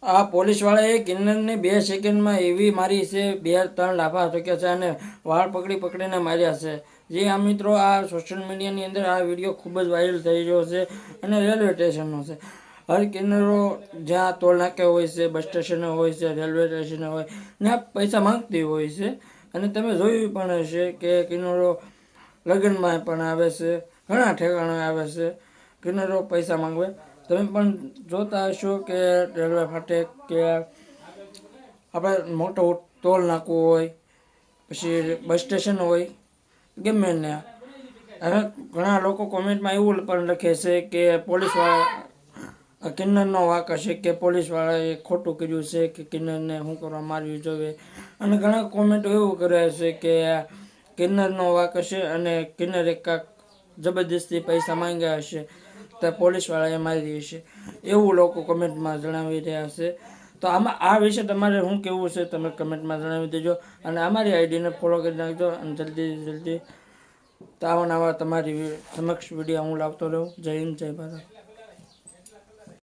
આ પોલીસવાળાએ કિન્નરને 2 સેકન્ડમાં એવી મારી છે, 2-3 લાફા ઠોક્યા છે અને વાળ પકડીને માર્યા છે. જે આ મિત્રો, આ સોશિયલ મીડિયાની અંદર આ વિડીયો ખૂબ જ વાયરલ થઈ રહ્યો છે અને રેલવે સ્ટેશનનો છે. હર કિન્નરો જ્યાં ટોલ નાકે હોય છે, બસ સ્ટેશને હોય છે, રેલવે સ્ટેશને હોય ત્યાં પૈસા માંગતી હોય છે. અને તમે જોયું પણ હશે કે કિન્નરો લગ્નમાં પણ આવે છે, ઘણા ઠેકાણે આવે છે કિન્નરો પૈસા માંગવે. તમે પણ જોતા હશો કે રેલવે ફાટક કે આપણે મોટો ટોલ નાકું હોય, પછી બસ સ્ટેશન હોય, ગમે ને હવે ઘણા લોકો કોમેન્ટમાં એવું પણ લખે છે કે પોલીસવાળા કિન્નરનો વાંક હશે, કે પોલીસવાળાએ ખોટું કર્યું છે, કે કિન્નરને શું કરવા મારવી જોઈએ. અને ઘણા કોમેન્ટો એવું કરે છે કે કિન્નરનો વાંક હશે અને કિન્નરે કાંક જબરદસ્તી પૈસા માંગ્યા હશે તો પોલીસવાળાએ મારી હશે, એવું લોકો કમેન્ટમાં જણાવી રહ્યા છે. તો આમાં આ વિશે તમારે શું કહેવું છે તમે કમેન્ટમાં જણાવી દેજો. અને અમારી આઈડીને ફોલો કરી નાખજો અને જલ્દી તો આવા તમારી સમક્ષ વિડીયો હું લાવતો રહું. જય હિન્દ, જય ભારત.